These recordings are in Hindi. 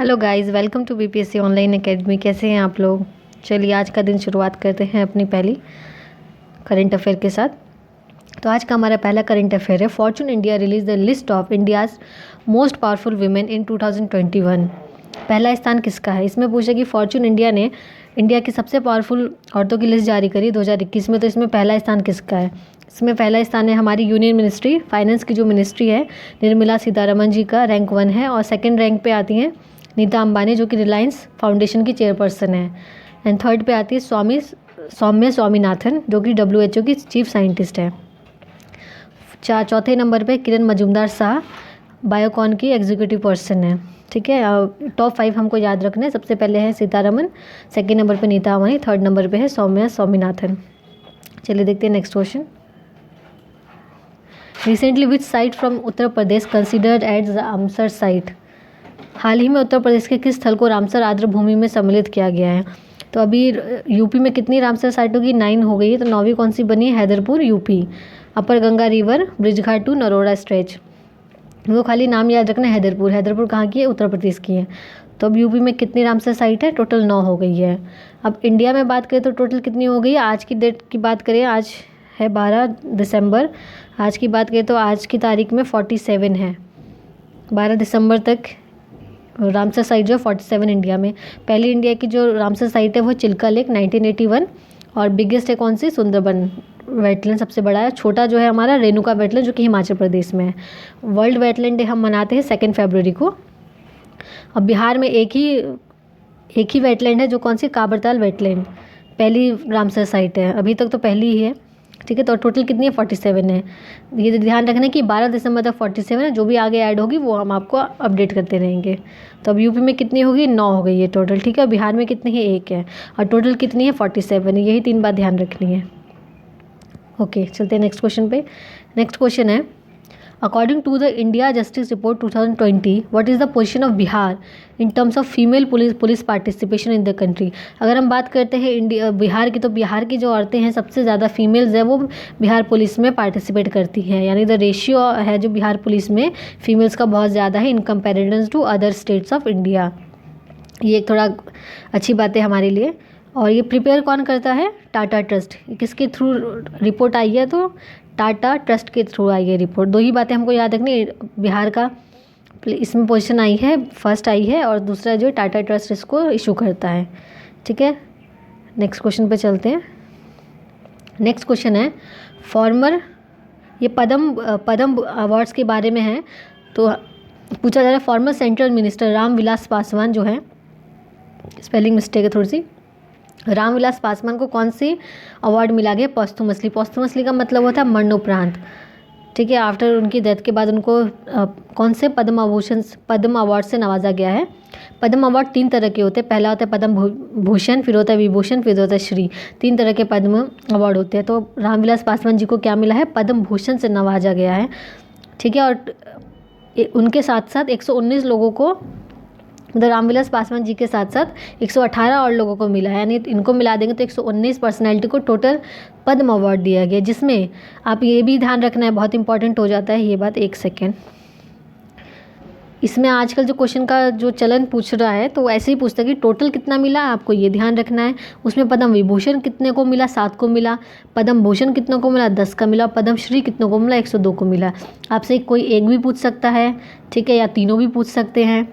Hello guys, welcome to BPSC online academy. कैसे हैं आप लोग? चलिए आज का दिन शुरुआत करते हैं अपनी पहली करंट अफेयर के साथ। तो आज का हमारा पहला करंट अफेयर है, Fortune India release the list of India's most powerful women इन 2021। पहला स्थान किसका है? इसमें पूछा कि फॉर्चून इंडिया ने इंडिया की सबसे पावरफुल औरतों की लिस्ट जारी करी 2021 में, तो इसमें पहला स्थान किसका है? इसमें पहला स्थान है हमारी यूनियन मिनिस्ट्री, फाइनेंस की जो मिनिस्ट्री है, निर्मला सीतारमण जी का रैंक 1 है। और सेकेंड रैंक पे आती हैं नीता अंबानी, जो कि रिलायंस फाउंडेशन की चेयरपर्सन है। एंड थर्ड पे आती है सौम्या स्वामीनाथन, जो कि WHO की चीफ साइंटिस्ट है। चौथे नंबर पे किरण मजूमदार शाह, बायोकॉन की एग्जीक्यूटिव पर्सन है। ठीक है, टॉप 5 हमको याद रखना है। सबसे पहले है सीतारमन, सेकेंड नंबर पे नीता अंबानी, थर्ड नंबर पे है सौम्या स्वामीनाथन। चलिए देखते हैं next question. Recently which site from Uttar Pradesh considered as the Ramsar site? हाल ही में उत्तर प्रदेश के किस स्थल को रामसर आर्द्र भूमि में सम्मिलित किया गया है? तो अभी यूपी में कितनी रामसर साइटों की 9 हो गई है, तो 9वीं कौन सी बनी है? Haidarpur, UP. Upper Ganga river, Brijghat to Narora stretch. वो खाली नाम याद रखना, हैदरपुर। हैदरपुर कहाँ की है? उत्तर प्रदेश की है। तो अब यूपी में कितनी रामसर साइट है? टोटल 9 हो गई है। अब इंडिया में बात करें तो टोटल कितनी हो गई है? आज की डेट की बात करें, आज है 12 दिसंबर। आज की बात करें तो आज की तारीख में 47 है। 12 दिसंबर तक रामसर साइट जो 47 इंडिया में। पहली इंडिया की जो रामसर साइट है वो चिल्का लेक 1981, और बिगेस्ट है कौन सी? सुंदरबन वेटलैंड सबसे बड़ा है। छोटा जो है हमारा रेणुका वेटलैंड, जो कि हिमाचल प्रदेश में है। वर्ल्ड वेटलैंड डे हम मनाते हैं 2 फरवरी को। अब बिहार में एक ही वेटलैंड है, जो कौन सी? काबरताल वेटलैंड पहली रामसर साइट है, अभी तक तो पहली ही है। ठीक है, तो टोटल कितनी है? 47 है। ये ध्यान रखना है कि 12 दिसंबर तक 47 है, जो भी आगे ऐड होगी वो हम आपको अपडेट करते रहेंगे। तो अब यूपी में कितनी होगी? 9 हो गई है टोटल। ठीक है, बिहार में कितनी है? 1 है। और टोटल कितनी है? 47। यही 3 बात ध्यान रखनी है। ओके, चलते हैं नेक्स्ट क्वेश्चन पे। नेक्स्ट क्वेश्चन है, according to the India justice report 2020, what is the position of Bihar in terms of female police participation in the country? अगर हम बात करते हैं बिहार की, तो बिहार की जो औरतें हैं, सबसे ज़्यादा फीमेल्स हैं, वो बिहार पुलिस में पार्टिसिपेट करती हैं। यानी द रेशियो है जो बिहार पुलिस में फीमेल्स का बहुत ज़्यादा है in comparison to other states of India. ये एक थोड़ा अच्छी बात है हमारे लिए। और ये प्रिपेयर कौन करता है? टाटा ट्रस्ट। किसके थ्रू रिपोर्ट आई है? तो टाटा ट्रस्ट के थ्रू आई है रिपोर्ट। 2 ही बातें हमको याद रखनी, बिहार का इसमें पोजीशन आई है, फर्स्ट आई है, और दूसरा जो टाटा ट्रस्ट इसको इशू करता है। ठीक है, नेक्स्ट क्वेश्चन पे चलते हैं। नेक्स्ट क्वेश्चन है फॉर्मर, ये पद्म अवार्ड्स के बारे में है। तो पूछा जा रहा है farmer central minister Ramvilas Paswan जो है, स्पेलिंग मिस्टेक है थोड़ी सी, रामविलास पासवान को कौन सी अवार्ड मिला गया? पॉस्थुमसली। पॉस्थुमसली का मतलब होता है मरणोपरांत। ठीक है, आफ्टर उनकी डेथ के बाद उनको कौन से पद्म अवार्ड से नवाजा गया है? पद्म अवार्ड 3 तरह के होते हैं। पहला होता है पद्म भूषण, फिर होता है विभूषण, फिर होता है श्री। 3 तरह के पद्म अवार्ड होते हैं। तो रामविलास पासवान जी को क्या मिला है? पद्म भूषण से नवाजा गया है। ठीक है, और उनके साथ साथ 119 लोगों को, मतलब रामविलास पासवान जी के साथ साथ 118 और लोगों को मिला है। यानी इनको मिला देंगे तो 119 पर्सनैलिटी को टोटल पद्म अवार्ड दिया गया, जिसमें आप ये भी ध्यान रखना है, बहुत इंपॉर्टेंट हो जाता है ये बात। 1 सेकेंड, इसमें आजकल जो क्वेश्चन का जो चलन पूछ रहा है, तो ऐसे ही पूछता है कि टोटल कितना मिला, आपको ये ध्यान रखना है। उसमें पद्म विभूषण कितने को मिला? 7 को मिला। पद्म भूषण कितनों को मिला? 10 का मिला। पद्म श्री कितनों को मिला? 102 को मिला। आपसे कोई एक भी पूछ सकता है, ठीक है, या तीनों भी पूछ सकते हैं,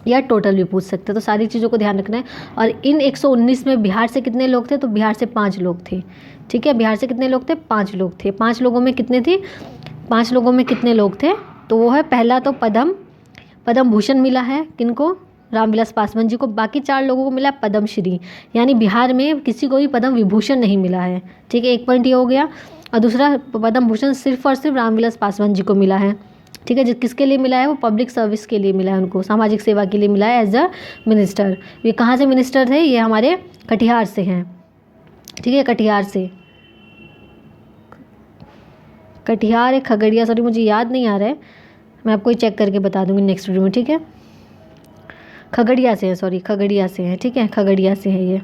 या टोटल भी पूछ सकते हैं। तो सारी चीज़ों को ध्यान रखना है। और इन 119 में बिहार से कितने लोग थे? तो बिहार से 5 लोग थे। ठीक है, बिहार से कितने लोग थे? 5 लोग थे। 5 लोगों में कितने थे? 5 लोगों में कितने लोग थे? तो वो है, पहला तो पद्म भूषण मिला है किनको? रामविलास पासवान जी को। बाकी 4 लोगों को मिला पद्म श्री। यानी बिहार में किसी को भी पद्म विभूषण नहीं मिला है। ठीक है, 1 पॉइंट ये हो गया। और दूसरा, पद्म भूषण सिर्फ और सिर्फ रामविलास पासवान जी को मिला है। ठीक है, किसके लिए मिला है? वो पब्लिक सर्विस के लिए मिला है, उनको सामाजिक सेवा के लिए मिला है एज अ मिनिस्टर। ये कहाँ से मिनिस्टर थे? ये हमारे कटिहार से हैं। ठीक है, कटिहार से, कटिहार है खगड़िया, सॉरी मुझे याद नहीं आ रहा है, मैं आपको चेक करके बता दूंगी नेक्स्ट वीडियो में। ठीक है, खगड़िया से है, सॉरी खगड़िया से है। ठीक है, खगड़िया से है ये।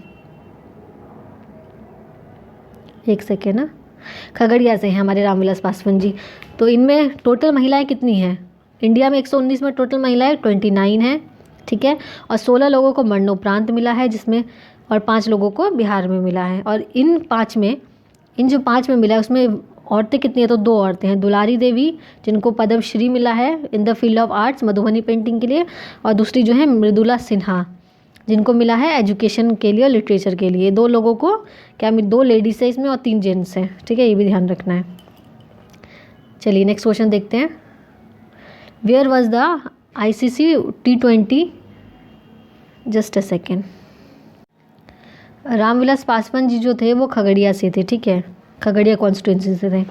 1 सेकेंड ना, खगड़िया से हैं हमारे रामविलास पासवान जी। तो इनमें टोटल महिलाएं कितनी हैं? इंडिया में 119 में टोटल महिलाएं 29 हैं। ठीक है। और 16 लोगों को मरणोपरांत मिला है जिसमें, और 5 लोगों को बिहार में मिला है। और इन जो 5 में मिला है उसमें औरतें कितनी है, तो 2 औरतें हैं, दुलारी देवी जिनको पद्मश्री मिला है in the field of arts Madhubani painting के लिए, और दूसरी जो है मृदुला सिन्हा जिनको मिला है एजुकेशन के लिए और लिटरेचर के लिए। 2 लोगों को क्या 2 लेडीज़ है इसमें और 3 जेंट्स हैं, ठीक है, ये भी ध्यान रखना है। चलिए नेक्स्ट क्वेश्चन देखते हैं। Where was the ICC T20, just a second. Ramvilas Paswan ji जो थे वो खगड़िया से थे, ठीक है, खगड़िया कॉन्स्टिट्यूंसी से थे।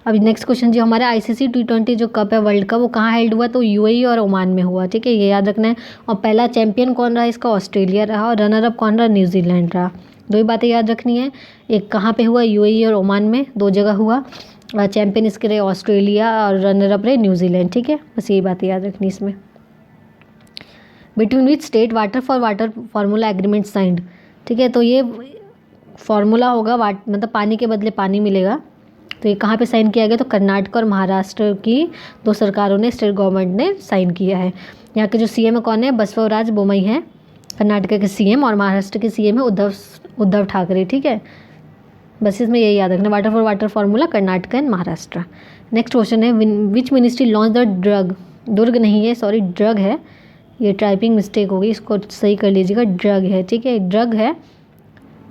अब नेक्स्ट क्वेश्चन जी, हमारा ICC T20 जो कप है वर्ल्ड कप वो कहाँ हेल्ड हुआ, तो UAE और ओमान में हुआ, ठीक है, ये याद रखना है। और पहला चैंपियन कौन रहा इसका, ऑस्ट्रेलिया रहा, और रनर अप कौन रहा, न्यूजीलैंड रहा। 2 ही बातें याद रखनी है, एक कहाँ पे हुआ, UAE और ओमान में, 2 जगह हुआ। चैंपियन इसके रहे ऑस्ट्रेलिया और रनर अप रहे न्यूजीलैंड, ठीक है, बस यही बातें याद रखनी इसमें। Between which state water for water formula agreement signed, ठीक है, तो ये फार्मूला होगा मतलब पानी के बदले पानी मिलेगा, तो ये कहाँ पे साइन किया गया, तो कर्नाटक और महाराष्ट्र की 2 सरकारों ने, स्टेट गवर्नमेंट ने साइन किया है। यहाँ के जो CM कौन है, बसवराज बोमई है, कर्नाटक के CM, और महाराष्ट्र के CM है उद्धव ठाकरे, ठीक है, बस इसमें यही याद रखना, water for water formula Karnataka and Maharashtra. Next question है, which ministry launch the drug, दुर्ग नहीं है सॉरी ड्रग है, ये टाइपिंग मिस्टेक होगी, इसको सही कर लीजिएगा, ड्रग है, ठीक है, ड्रग है।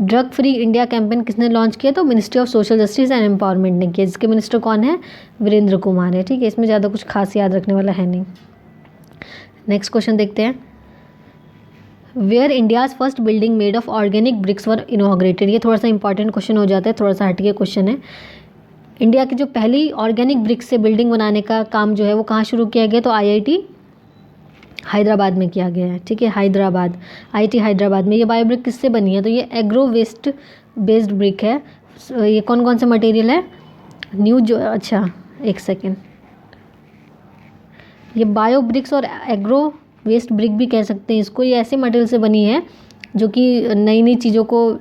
ड्रग फ्री इंडिया कैंपेन किसने लॉन्च किया, तो ministry of social justice and empowerment ने किया, जिसके मिनिस्टर कौन है, वीरेंद्र कुमार है, ठीक है, इसमें ज़्यादा कुछ खास याद रखने वाला है नहीं। नेक्स्ट क्वेश्चन देखते हैं। Where India's first building made of organic bricks were inaugurated, ये थोड़ा सा इंपॉर्टेंट क्वेश्चन हो जाता है, थोड़ा सा हटके क्वेश्चन है। इंडिया की जो पहली ऑर्गेनिक ब्रिक्स से बिल्डिंग बनाने का काम जो है वो कहाँ शुरू किया गया, तो IIT हैदराबाद में किया गया है, ठीक है, हैदराबाद, IIT हैदराबाद में। ये बायो ब्रिक किससे बनी है, तो ये एग्रो वेस्ट बेस्ड ब्रिक है। ये कौन कौन से मटेरियल है, अच्छा एक सेकेंड, ये बायो ब्रिक्स और एग्रो वेस्ट ब्रिक भी कह सकते हैं इसको, ये ऐसे मटेरियल से बनी है जो कि नई नई चीज़ों को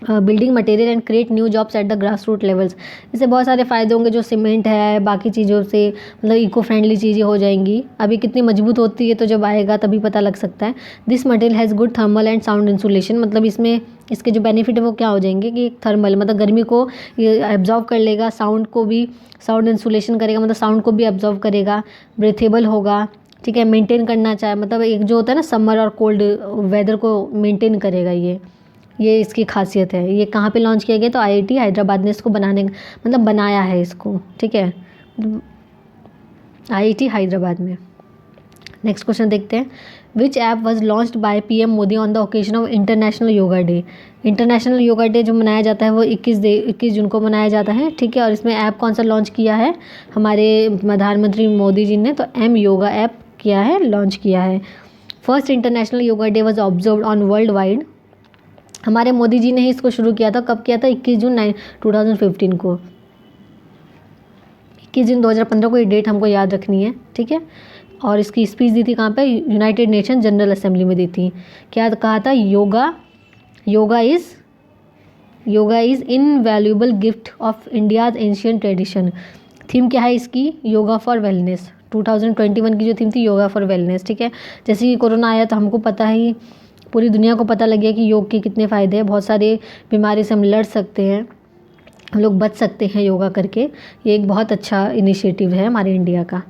building material and create new jobs at the grass root levels. इससे बहुत सारे फ़ायदे होंगे, जो सीमेंट है बाकी चीज़ों से मतलब इको फ्रेंडली चीज़ें हो जाएंगी। अभी कितनी मजबूत होती है तो जब आएगा तभी पता लग सकता है। This material has good thermal and sound insulation, मतलब इसमें इसके जो बेनिफिट है वो क्या हो जाएंगे कि थर्मल मतलब गर्मी को ये एब्जॉर्व कर लेगा, साउंड को भी साउंड इंसुलेशन करेगा मतलब साउंड को भी एब्जॉर्व करेगा, ब्रीथेबल होगा, ठीक है, मेंटेन करना चाहे मतलब एक जो होता है ना समर और कोल्ड वेदर को मेंटेन करेगा, ये इसकी खासियत है। ये कहाँ पे लॉन्च किया गया, तो IIT हैदराबाद ने इसको बनाया है इसको, ठीक है, IIT हैदराबाद में। नेक्स्ट क्वेश्चन देखते हैं। विच app was launched by PM Modi on the occasion of international yoga day. International yoga day जो मनाया जाता है वो 21 जून को मनाया जाता है, ठीक है, और इसमें ऐप कौन सा लॉन्च किया है हमारे प्रधानमंत्री मोदी जी ने, तो M योगा ऐप किया है, लॉन्च किया है। First international yoga day was observed on world wide, हमारे मोदी जी ने ही इसको शुरू किया था, कब किया था, 21 जून 2015 को, 21 जून 2015 को, ये डेट हमको याद रखनी है, ठीक है। और इसकी स्पीच दी थी कहाँ पे, यूनाइटेड नेशन जनरल असेंबली में दी थी। क्या कहा था, yoga is invaluable gift of India's ancient tradition. Theme क्या है इसकी, योगा फॉर वेलनेस। 2021 की जो थीम थी योगा फॉर वेलनेस, ठीक है। जैसे ही कोरोना आया तो हमको पता ही, पूरी दुनिया को पता लग गया कि योग के कितने फ़ायदे हैं, बहुत सारे बीमारी से हम लड़ सकते हैं, हम लोग बच सकते हैं योगा करके। ये एक बहुत अच्छा इनिशिएटिव है हमारे इंडिया का,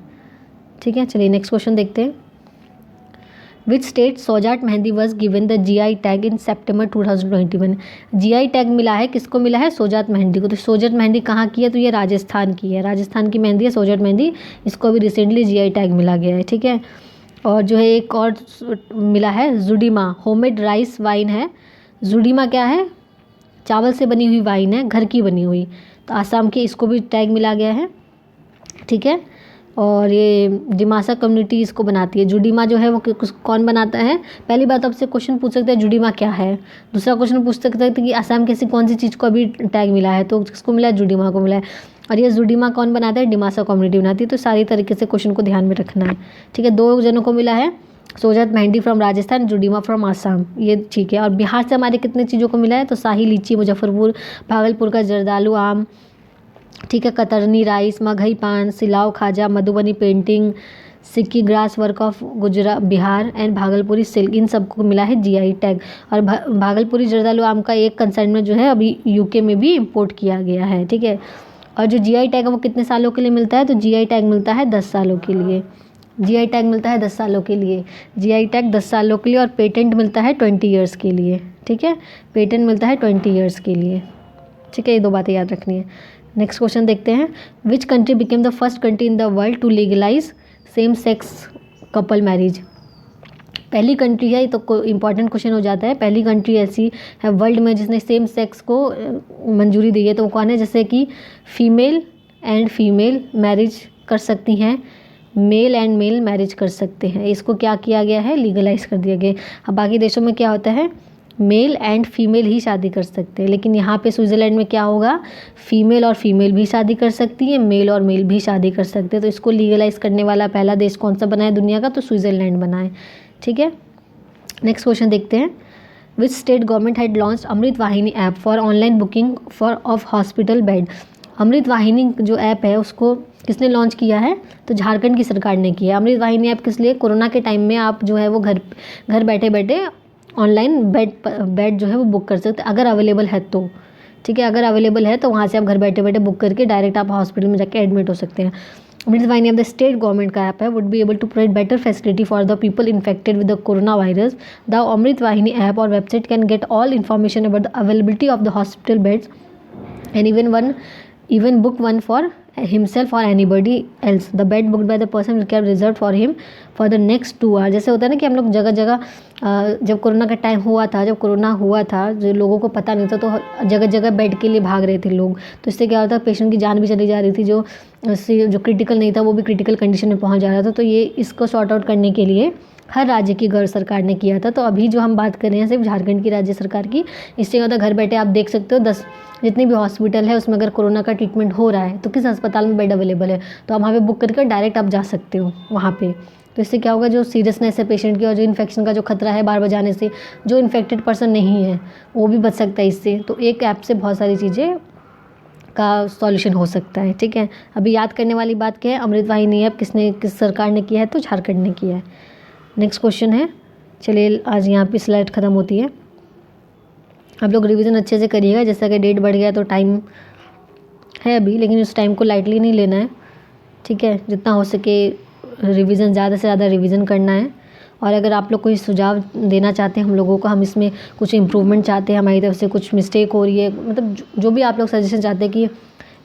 ठीक है। चलिए नेक्स्ट क्वेश्चन देखते हैं। Which state Sojat Mehndi was given the GI tag in September 2021। GI tag मिला है, किसको मिला है, सोजात मेहंदी को। तो सोजात मेहंदी कहाँ की है, तो ये राजस्थान की है, राजस्थान की मेहंदी है सोजाट मेहंदी, इसको अभी रिसेंटली GI टैग मिला गया है, ठीक है। और जो है एक और मिला है जुडीमा, होममेड राइस वाइन है। जुडीमा क्या है, चावल से बनी हुई वाइन है, घर की बनी हुई, तो आसाम के इसको भी टैग मिला गया है, ठीक है। और ये डिमासा कम्युनिटी इसको बनाती है। जुडीमा जो है वो कौन बनाता है, पहली बात आपसे क्वेश्चन पूछ सकते हैं जुडीमा क्या है, दूसरा क्वेश्चन पूछ सकते हैं कि आसाम की ऐसी कौन सी चीज़ को अभी टैग मिला है, तो किसको मिला है, जुडीमा को मिला है। और ये जुडीमा कौन बनाता है, डिमासा कम्युनिटी बनाती है। तो सारी तरीके से क्वेश्चन को ध्यान में रखना है, ठीक है। 2 जनों को मिला है, सोजात मेहंदी फ्रॉम राजस्थान, जुडीमा फ्रॉम आसाम, ये ठीक है। और बिहार से हमारे कितने चीज़ों को मिला है, तो शाही लीची मुजफ्फरपुर, भागलपुर का जर्दालू आम, ठीक है, कतरनी rice, Magahi paan, Silao khaja, Madhubani painting, Sikki grass work of Gujarat Bihar and Bhagalpuri silk, इन सबको मिला है जीआई टैग। और भागलपुरी जर्दालू आम का एक कंसाइनमेंट जो है अभी यूके में भी इम्पोर्ट किया गया है, ठीक है। और जो जीआई टैग है वो कितने सालों के लिए मिलता है, तो जीआई टैग मिलता है 10 सालों के लिए। जीआई टैग मिलता है 10 सालों के लिए, जीआई टैग 10 सालों के लिए। और पेटेंट मिलता है 20 ईयर्स के लिए, ठीक है। पेटेंट मिलता है 20 ईयर्स के लिए, ठीक है। ये 2 बातें याद रखनी है। नेक्स्ट क्वेश्चन देखते हैं। Which country became the first country in the world to legalise same sex couple marriage. पहली कंट्री है, तो इंपॉर्टेंट क्वेश्चन हो जाता है। पहली कंट्री ऐसी है वर्ल्ड में जिसने सेम सेक्स को मंजूरी दी है, तो वो कौन है। जैसे कि फीमेल एंड फीमेल मैरिज कर सकती हैं, मेल एंड मेल मैरिज कर सकते हैं। इसको क्या किया गया है, लीगलाइज कर दिया गया। अब बाकी देशों में क्या होता है, मेल एंड फीमेल ही शादी कर सकते हैं, लेकिन यहाँ पे स्विट्ज़रलैंड में क्या होगा, फीमेल और फीमेल भी शादी कर सकती है, मेल और मेल भी शादी कर सकते हैं। तो इसको लीगलाइज करने वाला पहला देश कौन सा बना है दुनिया का, तो स्विट्ज़रलैंड बना है, ठीक है। नेक्स्ट क्वेश्चन देखते हैं। Which state government had launch Amrit Vahini app for online booking for of hospital bed. Amrit Vahini जो ऐप है उसको किसने लॉन्च किया है, तो झारखंड की सरकार ने किया। अमृत वाहिनी ऐप किस लिए, कोरोना के टाइम में आप जो है वो घर बैठे बैठे ऑनलाइन बेड जो है वो बुक कर सकते हैं, अगर अवेलेबल है तो, ठीक है। अगर अवेलेबल है तो वहाँ से आप घर बैठे बैठे बुक करके डायरेक्ट आप हॉस्पिटल में जाके एडमिट हो सकते हैं। Amrit Vahini of the state government का ऐप है, would be able to provide better facility for the people infected with the corona virus. The Amrit Vahini app और website can get all information about the availability of the hospital beds and even book one for himself or anybody else. The bed booked by the person will get reserved for him for the next 2 hours. जैसे होता है ना कि हम लोग जगह जगह जब कोरोना का टाइम हुआ था, जब कोरोना हुआ था, जो लोगों को पता नहीं था, तो जगह जगह बेड के लिए भाग रहे थे लोग। तो इससे क्या होता है, पेशेंट की जान भी चली जा रही थी, जो क्रिटिकल नहीं था वो भी क्रिटिकल कंडीशन में पहुंच जा रहा था। तो ये इसको सॉर्ट आउट करने के लिए हर राज्य की गौर सरकार ने किया था। तो अभी जो हम बात कर रहे हैं सिर्फ झारखंड की राज्य सरकार की। इससे क्या होता है, घर बैठे आप देख सकते हो 10 जितनी भी हॉस्पिटल है उसमें अगर कोरोना का ट्रीटमेंट हो रहा है तो किस अस्पताल में बेड अवेलेबल है, तो आप वहाँ पे बुक करके डायरेक्ट आप जा सकते हो वहाँ पे। तो इससे क्या होगा, जो सीरियसनेस है पेशेंट की और जो इन्फेक्शन का जो खतरा है बार बार जाने से, जो इन्फेक्टेड पर्सन नहीं है वो भी बच सकता है इससे। तो एक ऐप से बहुत सारी चीज़ें का सॉल्यूशन हो सकता है, ठीक है। अभी याद करने वाली बात क्या है, अमृत वाहिनी ऐप किस सरकार ने किया है, तो झारखंड ने किया है। नेक्स्ट क्वेश्चन है, चलिए आज यहाँ पे स्लाइड ख़त्म होती है। आप लोग रिवीजन अच्छे से करिएगा, जैसा कि डेट बढ़ गया तो टाइम है अभी, लेकिन उस टाइम को लाइटली नहीं लेना है, ठीक है। जितना हो सके रिवीजन, ज़्यादा से ज़्यादा रिवीजन करना है। और अगर आप लोग कोई सुझाव देना चाहते हैं हम लोगों को, हम इसमें कुछ इम्प्रूवमेंट चाहते हैं, हमारी तरफ से कुछ मिस्टेक हो रही है, मतलब जो भी आप लोग सजेशन चाहते हैं कि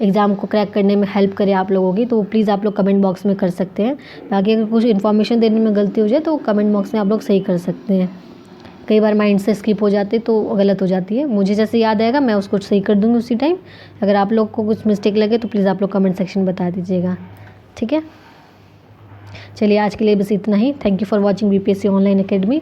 एग्ज़ाम को क्रैक करने में हेल्प करे आप लोगों की, तो प्लीज़ आप लोग कमेंट बॉक्स में कर सकते हैं। बाकी अगर कुछ इन्फॉर्मेशन देने में गलती हो जाए तो कमेंट बॉक्स में आप लोग सही कर सकते हैं। कई बार माइंड से स्किप हो जाते तो गलत हो जाती है। मुझे जैसे याद आएगा मैं उसको सही कर दूँगी उसी टाइम। अगर आप लोग को कुछ मिस्टेक लगे तो प्लीज़ आप लोग कमेंट सेक्शन बता दीजिएगा, ठीक है। चलिए आज के लिए बस इतना ही। Thank you for watching BPSC online academy.